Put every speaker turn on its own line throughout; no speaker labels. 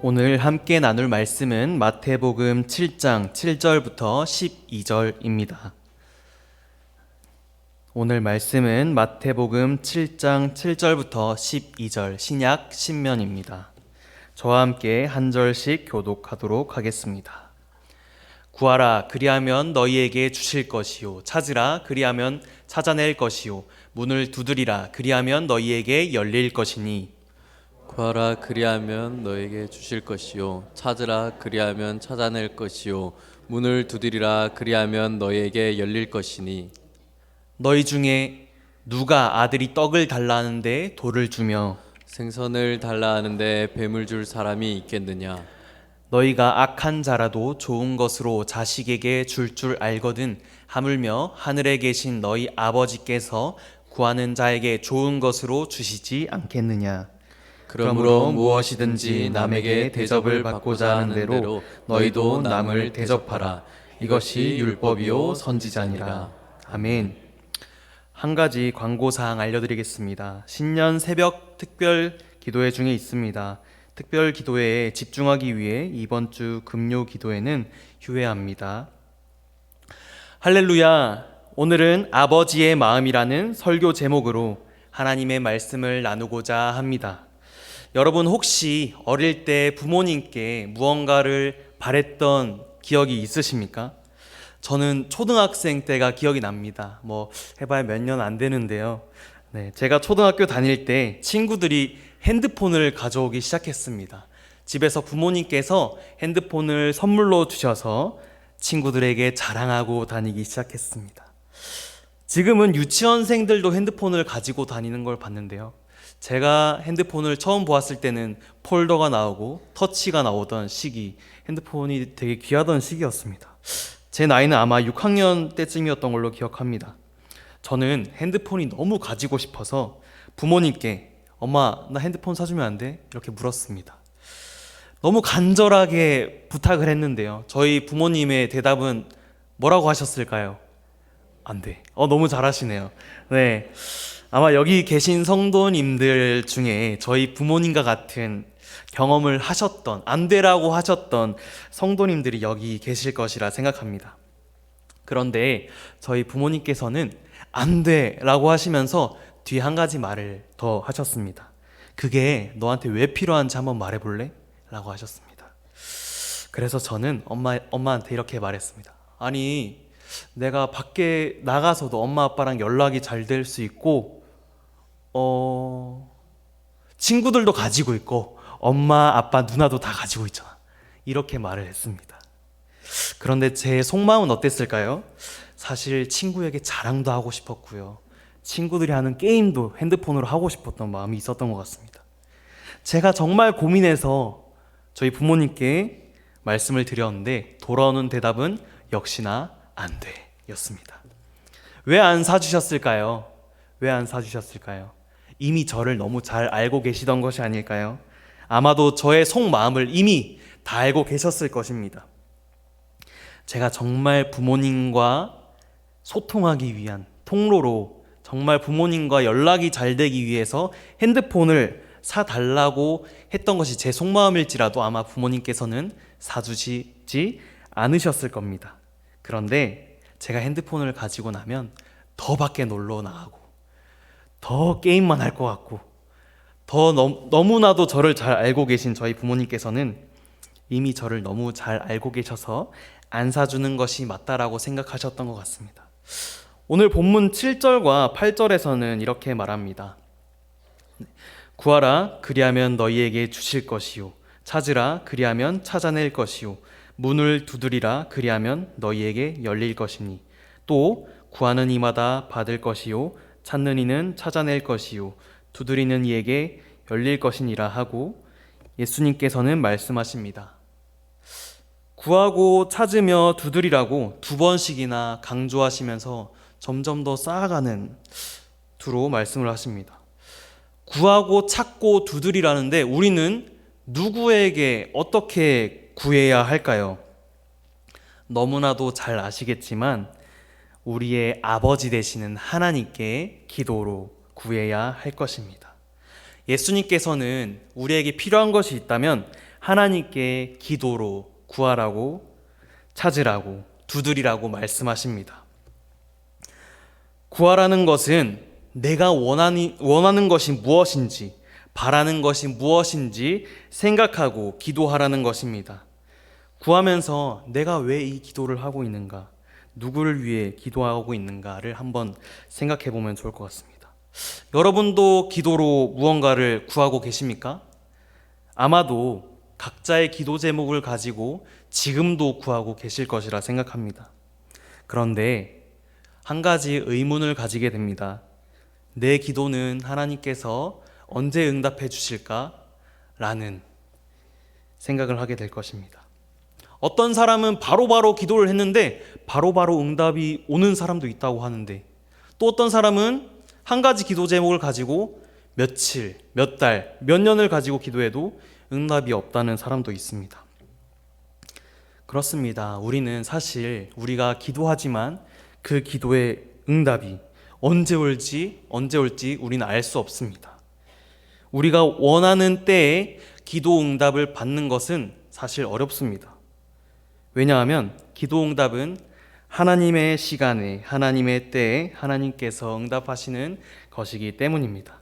오늘 함께 나눌 말씀은 마태복음 7장 7절부터 12절입니다. 오늘 말씀은 마태복음 7장 7절부터 12절 신약 신면입니다. 저와 함께 한 절씩 교독하도록 하겠습니다. 구하라 그리하면 너희에게 주실 것이요 찾으라 그리하면 찾아낼 것이요 문을 두드리라 그리하면 너희에게 열릴 것이니
구하라 그리하면 너에게 주실 것이요 찾으라 그리하면 찾아낼 것이요 문을 두드리라 그리하면 너에게 열릴 것이니
너희 중에 누가 아들이 떡을 달라 하는데 돌을 주며
생선을 달라 하는데 뱀을 줄 사람이 있겠느냐.
너희가 악한 자라도 좋은 것으로 자식에게 줄 알거든 하물며 하늘에 계신 너희 아버지께서 구하는 자에게 좋은 것으로 주시지 않겠느냐. 그러므로 무엇이든지 남에게 대접을 받고자 하는 대로 너희도 남을 대접하라. 이것이 율법이요 선지자니라. 아멘. 한 가지 광고사항 알려드리겠습니다. 신년 새벽 특별 기도회 중에 있습니다. 특별 기도회에 집중하기 위해 이번 주 금요 기도회는 휴회합니다. 할렐루야! 오늘은 아버지의 마음이라는 설교 제목으로 하나님의 말씀을 나누고자 합니다. 여러분 혹시 어릴 때 부모님께 무언가를 바랬던 기억이 있으십니까? 저는 초등학생 때가 기억이 납니다. 해봐야 몇 년 안 되는데요. 제가 초등학교 다닐 때 친구들이 핸드폰을 가져오기 시작했습니다. 집에서 부모님께서 핸드폰을 선물로 주셔서 친구들에게 자랑하고 다니기 시작했습니다. 지금은 유치원생들도 핸드폰을 가지고 다니는 걸 봤는데요. 제가 핸드폰을 처음 보았을 때는 폴더가 나오고 터치가 나오던 시기, 핸드폰이 되게 귀하던 시기였습니다. 제 나이는 아마 6학년 때쯤이었던 걸로 기억합니다. 저는 핸드폰이 너무 가지고 싶어서 부모님께 엄마 나 핸드폰 사주면 안 돼? 이렇게 물었습니다. 너무 간절하게 부탁을 했는데요. 저희 부모님의 대답은 뭐라고 하셨을까요? 안 돼. 너무 잘하시네요. 네. 아마 여기 계신 성도님들 중에 저희 부모님과 같은 경험을 하셨던, 안 되라고 하셨던 성도님들이 여기 계실 것이라 생각합니다. 그런데 저희 부모님께서는 안 돼라고 하시면서 뒤에 한 가지 말을 더 하셨습니다. 그게 너한테 왜 필요한지 한번 말해볼래? 라고 하셨습니다. 그래서 저는 엄마한테 이렇게 말했습니다. 아니, 내가 밖에 나가서도 엄마 아빠랑 연락이 잘 될 수 있고 친구들도 가지고 있고 엄마 아빠 누나도 다 가지고 있잖아. 이렇게 말을 했습니다. 그런데 제 속마음은 어땠을까요? 사실 친구에게 자랑도 하고 싶었고요. 친구들이 하는 게임도 핸드폰으로 하고 싶었던 마음이 있었던 것 같습니다. 제가 정말 고민해서 저희 부모님께 말씀을 드렸는데 돌아오는 대답은 역시나 안 돼 였습니다. 왜 안 사주셨을까요? 왜 안 사주셨을까요? 이미 저를 너무 잘 알고 계시던 것이 아닐까요? 아마도 저의 속마음을 이미 다 알고 계셨을 것입니다. 제가 정말 부모님과 소통하기 위한 통로로 정말 부모님과 연락이 잘 되기 위해서 핸드폰을 사달라고 했던 것이 제 속마음일지라도 아마 부모님께서는 사주시지 않으셨을 겁니다. 그런데 제가 핸드폰을 가지고 나면 더 밖에 놀러 나가고 더 게임만 할 것 같고 더 너무나도 저를 잘 알고 계신 저희 부모님께서는 이미 저를 너무 잘 알고 계셔서 안 사주는 것이 맞다라고 생각하셨던 것 같습니다. 오늘 본문 7절과 8절에서는 이렇게 말합니다. 구하라 그리하면 너희에게 주실 것이요 찾으라 그리하면 찾아낼 것이요 문을 두드리라 그리하면 너희에게 열릴 것이니 또 구하는 이마다 받을 것이요 찾는 이는 찾아낼 것이요 두드리는 이에게 열릴 것이니라 하고 예수님께서는 말씀하십니다. 구하고 찾으며 두드리라고 두 번씩이나 강조하시면서 점점 더 쌓아가는 두로 말씀을 하십니다. 구하고 찾고 두드리라는데 우리는 누구에게 어떻게 구해야 할까요? 너무나도 잘 아시겠지만 우리의 아버지 되시는 하나님께 기도로 구해야 할 것입니다. 예수님께서는 우리에게 필요한 것이 있다면 하나님께 기도로 구하라고, 찾으라고, 두드리라고 말씀하십니다. 구하라는 것은 내가 원하는 것이 무엇인지, 바라는 것이 무엇인지 생각하고 기도하라는 것입니다. 구하면서 내가 왜 이 기도를 하고 있는가, 누구를 위해 기도하고 있는가를 한번 생각해 보면 좋을 것 같습니다. 여러분도 기도로 무언가를 구하고 계십니까? 아마도 각자의 기도 제목을 가지고 지금도 구하고 계실 것이라 생각합니다. 그런데 한 가지 의문을 가지게 됩니다. 내 기도는 하나님께서 언제 응답해 주실까? 라는 생각을 하게 될 것입니다. 어떤 사람은 바로바로 기도를 했는데 바로바로 응답이 오는 사람도 있다고 하는데, 또 어떤 사람은 한 가지 기도 제목을 가지고 며칠, 몇 달, 몇 년을 가지고 기도해도 응답이 없다는 사람도 있습니다. 그렇습니다. 우리는 사실 우리가 기도하지만 그 기도의 응답이 언제 올지 우리는 알 수 없습니다. 우리가 원하는 때에 기도 응답을 받는 것은 사실 어렵습니다. 왜냐하면 기도 응답은 하나님의 시간에, 하나님의 때에 하나님께서 응답하시는 것이기 때문입니다.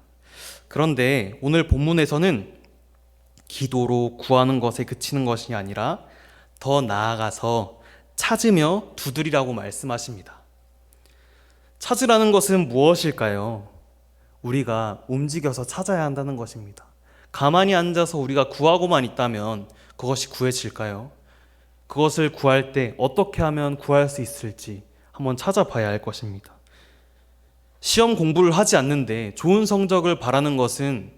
그런데 오늘 본문에서는 기도로 구하는 것에 그치는 것이 아니라 더 나아가서 찾으며 두드리라고 말씀하십니다. 찾으라는 것은 무엇일까요? 우리가 움직여서 찾아야 한다는 것입니다. 가만히 앉아서 우리가 구하고만 있다면 그것이 구해질까요? 그것을 구할 때 어떻게 하면 구할 수 있을지 한번 찾아봐야 할 것입니다. 시험 공부를 하지 않는데 좋은 성적을 바라는 것은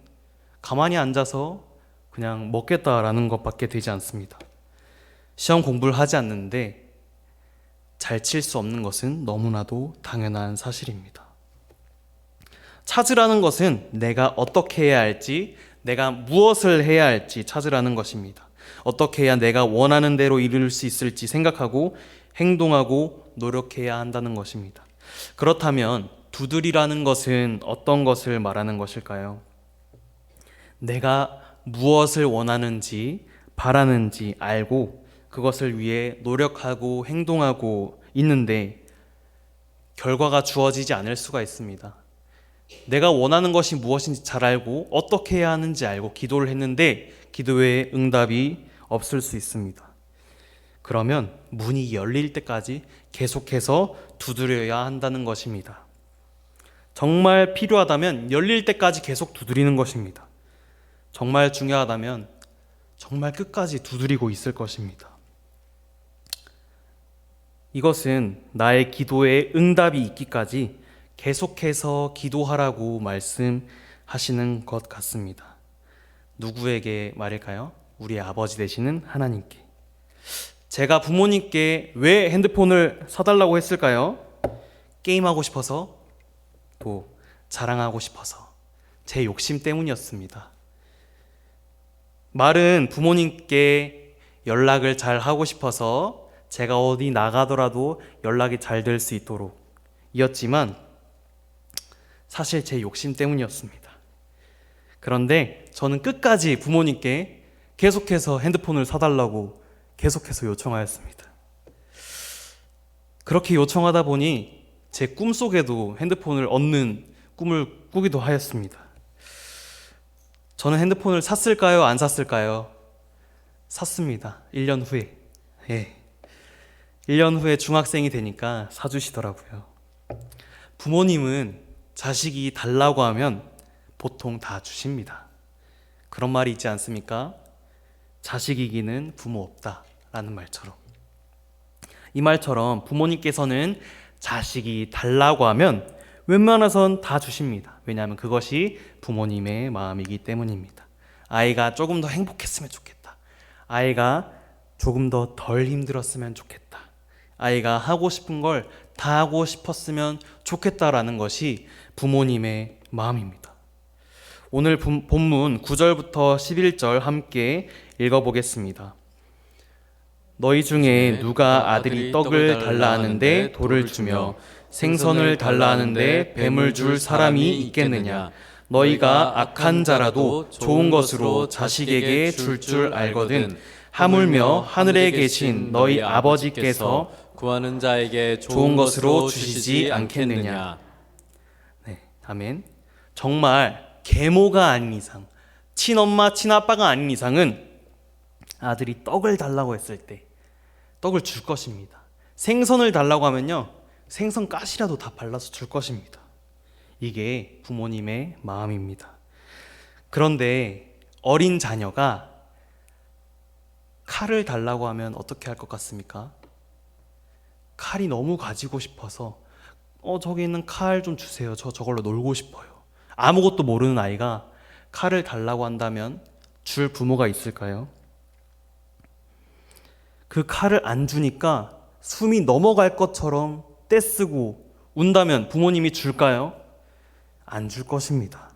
가만히 앉아서 그냥 먹겠다라는 것밖에 되지 않습니다. 시험 공부를 하지 않는데 잘 칠 수 없는 것은 너무나도 당연한 사실입니다. 찾으라는 것은 내가 어떻게 해야 할지, 내가 무엇을 해야 할지 찾으라는 것입니다. 어떻게 해야 내가 원하는 대로 이룰 수 있을지 생각하고 행동하고 노력해야 한다는 것입니다. 그렇다면 두드리라는 것은 어떤 것을 말하는 것일까요? 내가 무엇을 원하는지, 바라는지 알고 그것을 위해 노력하고 행동하고 있는데 결과가 주어지지 않을 수가 있습니다. 내가 원하는 것이 무엇인지 잘 알고 어떻게 해야 하는지 알고 기도를 했는데 기도에 응답이 없을 수 있습니다. 그러면 문이 열릴 때까지 계속해서 두드려야 한다는 것입니다. 정말 필요하다면 열릴 때까지 계속 두드리는 것입니다. 정말 중요하다면 정말 끝까지 두드리고 있을 것입니다. 이것은 나의 기도에 응답이 있기까지 계속해서 기도하라고 말씀하시는 것 같습니다. 누구에게 말일까요? 우리 아버지 되시는 하나님께. 제가 부모님께 왜 핸드폰을 사달라고 했을까요? 게임하고 싶어서, 또 자랑하고 싶어서, 제 욕심 때문이었습니다. 말은 부모님께 연락을 잘 하고 싶어서 제가 어디 나가더라도 연락이 잘 될 수 있도록 이었지만 사실 제 욕심 때문이었습니다. 그런데 저는 끝까지 부모님께 계속해서 핸드폰을 사달라고 계속해서 요청하였습니다. 그렇게 요청하다 보니 제 꿈속에도 핸드폰을 얻는 꿈을 꾸기도 하였습니다. 저는 핸드폰을 샀을까요? 안 샀을까요? 샀습니다. 1년 후에. 1년 후에 중학생이 되니까 사주시더라고요. 부모님은 자식이 달라고 하면 보통 다 주십니다. 그런 말이 있지 않습니까? 자식 이기는 부모 없다 라는 말처럼. 이 말처럼 부모님께서는 자식이 달라고 하면 웬만해선 다 주십니다. 왜냐하면 그것이 부모님의 마음이기 때문입니다. 아이가 조금 더 행복했으면 좋겠다. 아이가 조금 더 덜 힘들었으면 좋겠다. 아이가 하고 싶은 걸 다 하고 싶었으면 좋겠다라는 것이 부모님의 마음입니다. 오늘 본문 9절부터 11절 함께 읽어보겠습니다. 너희 중에 누가 아들이 떡을 달라 하는데 돌을 주며 생선을 달라 하는데 뱀을 줄 사람이 있겠느냐? 너희가 악한 자라도 좋은 것으로 자식에게 줄 줄 알거든 하물며 하늘에 계신 너희 아버지께서
구하는 자에게
좋은 것으로 주시지 않겠느냐. 네, 아멘. 정말 계모가 아닌 이상, 친엄마, 친아빠가 아닌 이상은 아들이 떡을 달라고 했을 때 떡을 줄 것입니다. 생선을 달라고 하면요, 생선 가시라도 다 발라서 줄 것입니다. 이게 부모님의 마음입니다. 그런데 어린 자녀가 칼을 달라고 하면 어떻게 할 것 같습니까? 칼이 너무 가지고 싶어서 저기 있는 칼 좀 주세요. 저걸로 놀고 싶어요. 아무것도 모르는 아이가 칼을 달라고 한다면 줄 부모가 있을까요? 그 칼을 안 주니까 숨이 넘어갈 것처럼 떼쓰고 운다면 부모님이 줄까요? 안 줄 것입니다.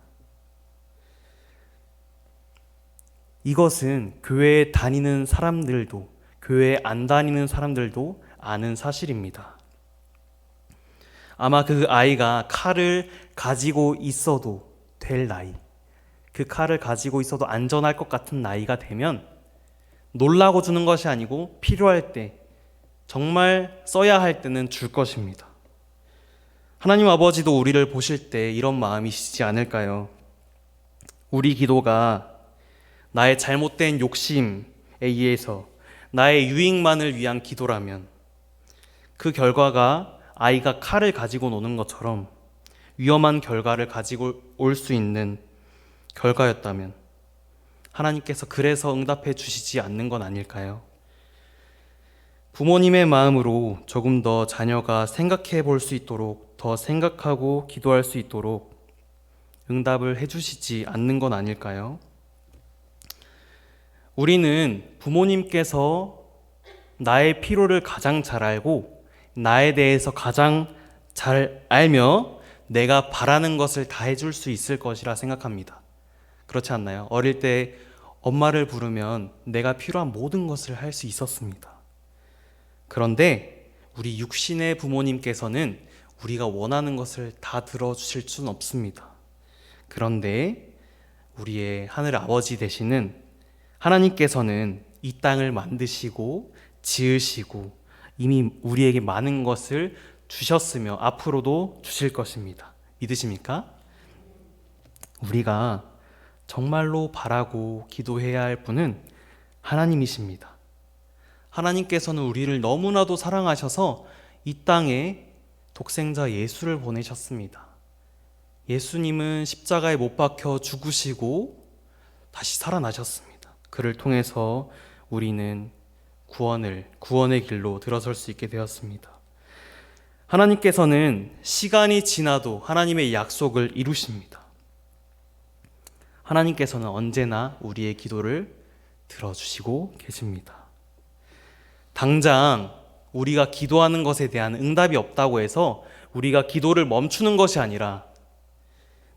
이것은 교회에 다니는 사람들도, 교회에 안 다니는 사람들도 아는 사실입니다. 아마 그 아이가 칼을 가지고 있어도 될 나이, 그 칼을 가지고 있어도 안전할 것 같은 나이가 되면 놀라고 주는 것이 아니고 필요할 때, 정말 써야 할 때는 줄 것입니다. 하나님 아버지도 우리를 보실 때 이런 마음이시지 않을까요? 우리 기도가 나의 잘못된 욕심에 의해서 나의 유익만을 위한 기도라면 그 결과가 아이가 칼을 가지고 노는 것처럼 위험한 결과를 가지고 올 수 있는 결과였다면 하나님께서 그래서 응답해 주시지 않는 건 아닐까요? 부모님의 마음으로 조금 더 자녀가 생각해 볼 수 있도록, 더 생각하고 기도할 수 있도록 응답을 해 주시지 않는 건 아닐까요? 우리는 부모님께서 나의 필요를 가장 잘 알고 나에 대해서 가장 잘 알며 내가 바라는 것을 다 해줄 수 있을 것이라 생각합니다. 그렇지 않나요? 어릴 때 엄마를 부르면 내가 필요한 모든 것을 할 수 있었습니다. 그런데 우리 육신의 부모님께서는 우리가 원하는 것을 다 들어주실 수는 없습니다. 그런데 우리의 하늘 아버지 되시는 하나님께서는 이 땅을 만드시고 지으시고 이미 우리에게 많은 것을 주셨으며 앞으로도 주실 것입니다. 믿으십니까? 우리가 정말로 바라고 기도해야 할 분은 하나님이십니다. 하나님께서는 우리를 너무나도 사랑하셔서 이 땅에 독생자 예수를 보내셨습니다. 예수님은 십자가에 못 박혀 죽으시고 다시 살아나셨습니다. 그를 통해서 우리는 구원의 길로 들어설 수 있게 되었습니다. 하나님께서는 시간이 지나도 하나님의 약속을 이루십니다. 하나님께서는 언제나 우리의 기도를 들어주시고 계십니다. 당장 우리가 기도하는 것에 대한 응답이 없다고 해서 우리가 기도를 멈추는 것이 아니라,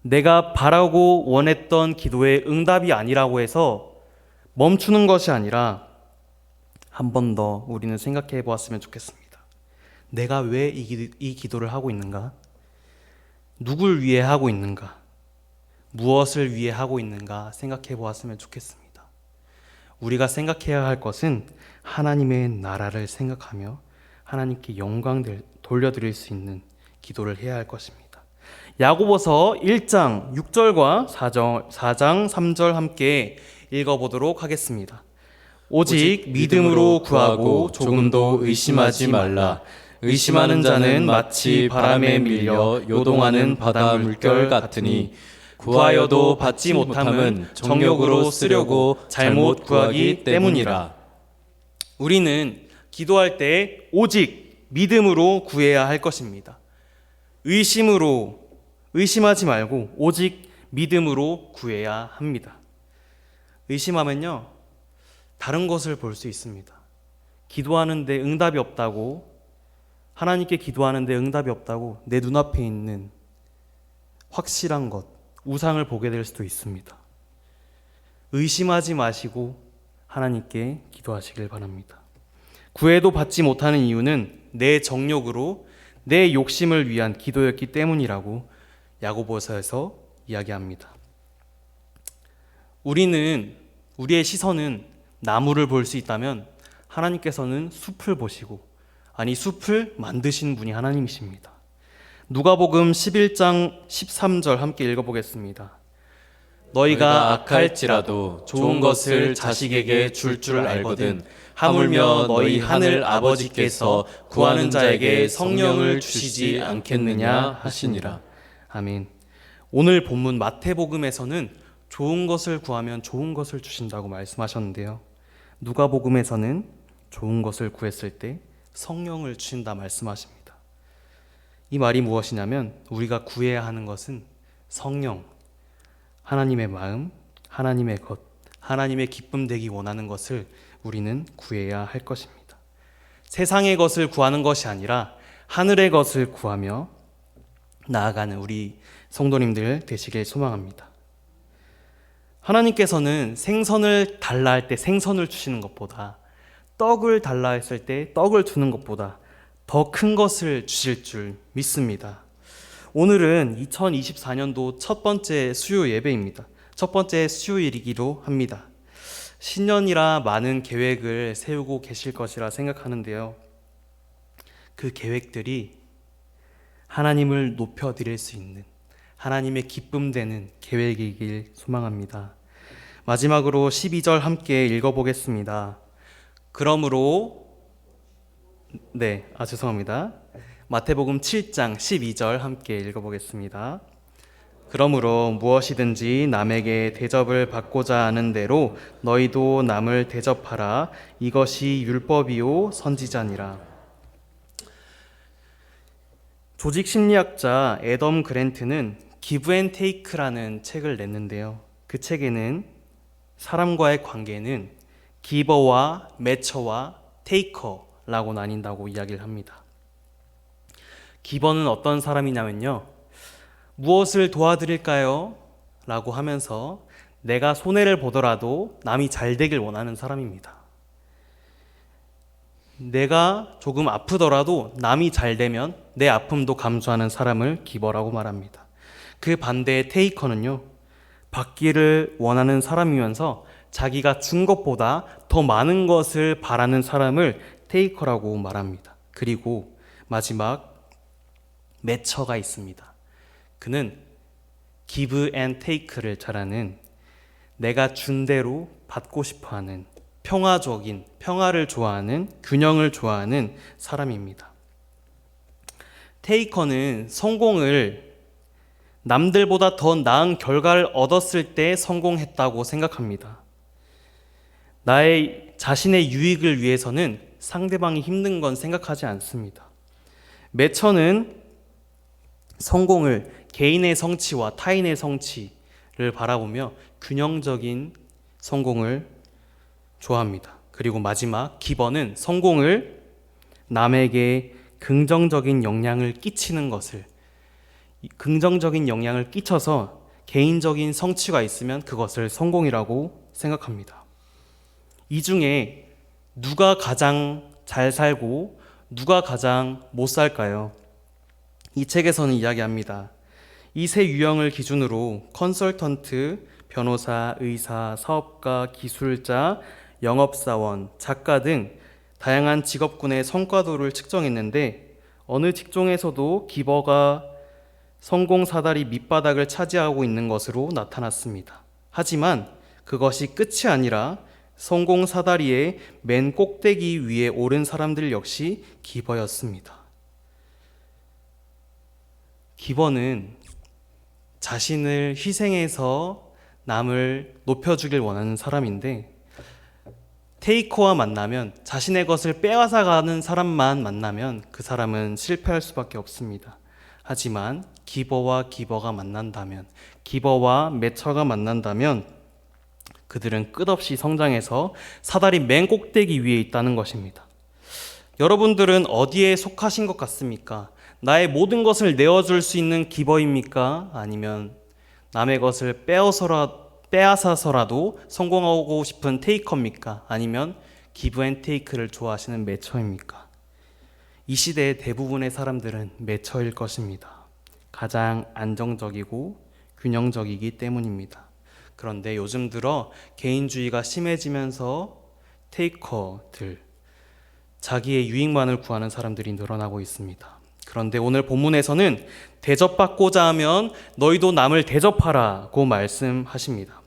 내가 바라고 원했던 기도의 응답이 아니라고 해서 멈추는 것이 아니라 한 번 더 우리는 생각해 보았으면 좋겠습니다. 내가 왜 이 기도를 하고 있는가? 누굴 위해 하고 있는가? 무엇을 위해 하고 있는가 생각해 보았으면 좋겠습니다. 우리가 생각해야 할 것은 하나님의 나라를 생각하며 하나님께 영광을 돌려드릴 수 있는 기도를 해야 할 것입니다. 야고보서 1장 6절과 4장 3절 함께 읽어보도록 하겠습니다. 오직 믿음으로 구하고 조금도 의심하지 말라. 의심하는 자는 마치 바람에 밀려 요동하는 바다 물결 같으니 구하여도 받지 못함은 정욕으로 쓰려고 잘못 구하기 때문이라. 우리는 기도할 때 오직 믿음으로 구해야 할 것입니다. 의심하지 말고 오직 믿음으로 구해야 합니다. 의심하면요, 다른 것을 볼 수 있습니다. 기도하는데 응답이 없다고, 하나님께 기도하는데 응답이 없다고 내 눈앞에 있는 확실한 것, 우상을 보게 될 수도 있습니다. 의심하지 마시고 하나님께 기도하시길 바랍니다. 구해도 받지 못하는 이유는 내 정욕으로 내 욕심을 위한 기도였기 때문이라고 야고보서에서 이야기합니다. 우리의 시선은 나무를 볼 수 있다면 하나님께서는 숲을 보시고, 아니 숲을 만드신 분이 하나님이십니다. 누가복음 11장 13절 함께 읽어보겠습니다. 너희가 악할지라도 좋은 것을 자식에게 줄 줄 알거든 하물며 너희 하늘 아버지께서 구하는 자에게 성령을 주시지 않겠느냐 하시니라. 아멘. 오늘 본문 마태복음에서는 좋은 것을 구하면 좋은 것을 주신다고 말씀하셨는데요, 누가복음에서는 좋은 것을 구했을 때 성령을 주신다 말씀하십니다. 이 말이 무엇이냐면 우리가 구해야 하는 것은 성령, 하나님의 마음, 하나님의 것, 하나님의 기쁨 되기 원하는 것을 우리는 구해야 할 것입니다. 세상의 것을 구하는 것이 아니라 하늘의 것을 구하며 나아가는 우리 성도님들 되시길 소망합니다. 하나님께서는 생선을 달라 할 때 생선을 주시는 것보다, 떡을 달라 했을 때 떡을 주는 것보다 더 큰 것을 주실 줄 믿습니다. 오늘은 2024년도 첫 번째 수요 예배입니다. 첫 번째 수요일이기도 합니다. 신년이라 많은 계획을 세우고 계실 것이라 생각하는데요, 그 계획들이 하나님을 높여드릴 수 있는, 하나님의 기쁨 되는 계획이길 소망합니다. 마지막으로 12절 함께 읽어보겠습니다. 그러므로 죄송합니다. 마태복음 7장 12절 함께 읽어보겠습니다. 그러므로 무엇이든지 남에게 대접을 받고자 하는 대로 너희도 남을 대접하라. 이것이 율법이요 선지자니라. 조직 심리학자 애덤 그랜트는 기브 앤 테이크라는 책을 냈는데요, 그 책에는 사람과의 관계는 기버와 매처와 테이커라고 나뉜다고 이야기를 합니다. 기버는 어떤 사람이냐면요, 무엇을 도와드릴까요? 라고 하면서 내가 손해를 보더라도 남이 잘 되길 원하는 사람입니다. 내가 조금 아프더라도 남이 잘 되면 내 아픔도 감수하는 사람을 기버라고 말합니다. 그 반대의 테이커는요, 받기를 원하는 사람이면서 자기가 준 것보다 더 많은 것을 바라는 사람을 테이커라고 말합니다. 그리고 마지막 매처가 있습니다. 그는 give and take를 잘하는, 내가 준 대로 받고 싶어하는, 평화적인, 평화를 좋아하는, 균형을 좋아하는 사람입니다. 테이커는 성공을 남들보다 더 나은 결과를 얻었을 때 성공했다고 생각합니다. 나의 자신의 유익을 위해서는 상대방이 힘든 건 생각하지 않습니다. 매처는 성공을 개인의 성취와 타인의 성취를 바라보며 균형적인 성공을 좋아합니다. 그리고 마지막 기버는 성공을 남에게 긍정적인 영향을 끼치는 것을, 긍정적인 영향을 끼쳐서 개인적인 성취가 있으면 그것을 성공이라고 생각합니다. 이 중에 누가 가장 잘 살고 누가 가장 못 살까요? 이 책에서는 이야기합니다. 이 세 유형을 기준으로 컨설턴트, 변호사, 의사, 사업가, 기술자, 영업사원, 작가 등 다양한 직업군의 성과도를 측정했는데 어느 직종에서도 기버가 성공 사다리 밑바닥을 차지하고 있는 것으로 나타났습니다. 하지만 그것이 끝이 아니라 성공 사다리의 맨 꼭대기 위에 오른 사람들 역시 기버였습니다. 기버는 자신을 희생해서 남을 높여주길 원하는 사람인데, 테이커와 만나면, 자신의 것을 빼앗아 가는 사람만 만나면 그 사람은 실패할 수밖에 없습니다. 하지만 기버와 매처가 만난다면 그들은 끝없이 성장해서 사다리 맨 꼭대기 위에 있다는 것입니다. 여러분들은 어디에 속하신 것 같습니까? 나의 모든 것을 내어줄 수 있는 기버입니까? 아니면 남의 것을 빼앗아서라도 성공하고 싶은 테이커입니까? 아니면 기브 앤 테이크를 좋아하시는 매처입니까? 이 시대의 대부분의 사람들은 매처일 것입니다. 가장 안정적이고 균형적이기 때문입니다. 그런데 요즘 들어 개인주의가 심해지면서 테이커들, 자기의 유익만을 구하는 사람들이 늘어나고 있습니다. 그런데 오늘 본문에서는 대접받고자 하면 너희도 남을 대접하라고 말씀하십니다.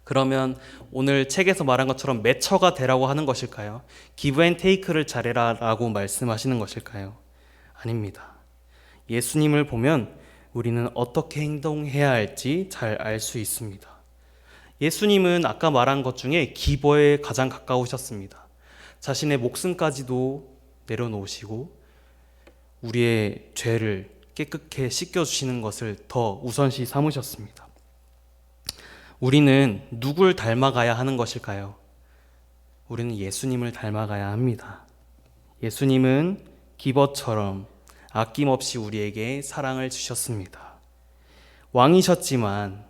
그러면 오늘 책에서 말한 것처럼 매처가 되라고 하는 것일까요? 기브 앤 테이크를 잘해라 라고 말씀하시는 것일까요? 아닙니다. 예수님을 보면 우리는 어떻게 행동해야 할지 잘 알 수 있습니다. 예수님은 아까 말한 것 중에 기버에 가장 가까우셨습니다. 자신의 목숨까지도 내려놓으시고 우리의 죄를 깨끗게 씻겨주시는 것을 더 우선시 삼으셨습니다. 우리는 누굴 닮아가야 하는 것일까요? 우리는 예수님을 닮아가야 합니다. 예수님은 기버처럼 아낌없이 우리에게 사랑을 주셨습니다. 왕이셨지만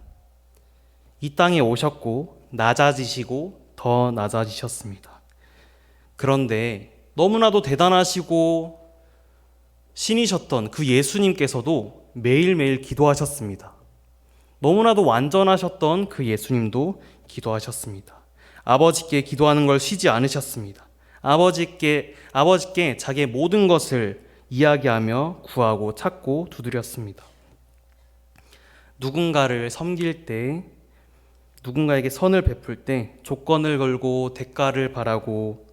이 땅에 오셨고 낮아지시고 더 낮아지셨습니다. 그런데 너무나도 대단하시고 신이셨던 그 예수님께서도 매일매일 기도하셨습니다. 너무나도 완전하셨던 그 예수님도 기도하셨습니다. 아버지께 기도하는 걸 쉬지 않으셨습니다. 아버지께 자기의 모든 것을 이야기하며 구하고 찾고 두드렸습니다. 누군가를 섬길 때, 누군가에게 선을 베풀 때 조건을 걸고 대가를 바라고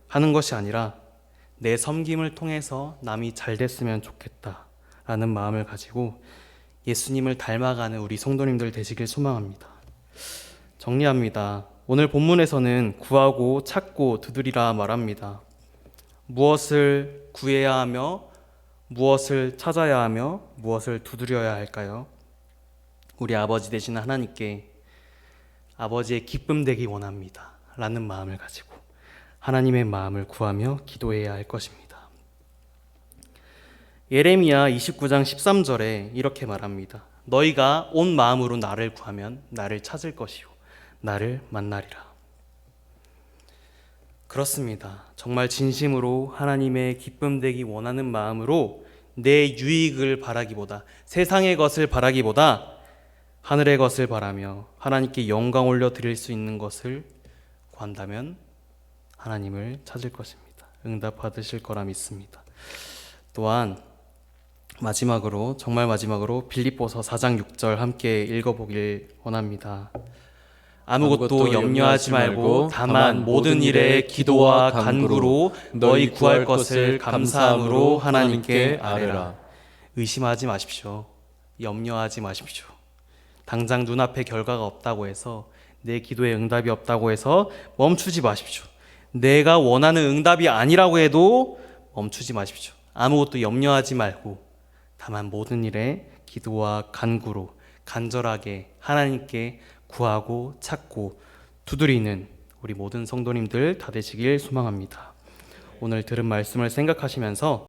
하는 것이 아니라 내 섬김을 통해서 남이 잘 됐으면 좋겠다라는 마음을 가지고 예수님을 닮아가는 우리 성도님들 되시길 소망합니다. 정리합니다. 오늘 본문에서는 구하고 찾고 두드리라 말합니다. 무엇을 구해야 하며 무엇을 찾아야 하며 무엇을 두드려야 할까요? 우리 아버지 되신 하나님께 아버지의 기쁨 되기 원합니다 라는 마음을 가지고 하나님의 마음을 구하며 기도해야 할 것입니다. 예레미야 29장 13절에 이렇게 말합니다. 너희가 온 마음으로 나를 구하면 나를 찾을 것이요 나를 만나리라. 그렇습니다. 정말 진심으로 하나님의 기쁨 되기 원하는 마음으로 내 유익을 바라기보다 세상의 것을 바라기보다 하늘의 것을 바라며 하나님께 영광 올려 드릴 수 있는 것을 구한다면 하나님을 찾을 것입니다. 응답 받으실 거라 믿습니다. 또한 마지막으로 정말 마지막으로 빌립보서 4장 6절 함께 읽어보길 원합니다. 아무것도 염려하지 말고 다만 모든 일에 기도와 간구로 너희 구할 것을 감사함으로 하나님께 아뢰라. 의심하지 마십시오. 염려하지 마십시오. 당장 눈앞에 결과가 없다고 해서 내 기도에 응답이 없다고 해서 멈추지 마십시오. 내가 원하는 응답이 아니라고 해도 멈추지 마십시오. 아무것도 염려하지 말고 다만 모든 일에 기도와 간구로 간절하게 하나님께 구하고 찾고 두드리는 우리 모든 성도님들 다 되시길 소망합니다. 오늘 들은 말씀을 생각하시면서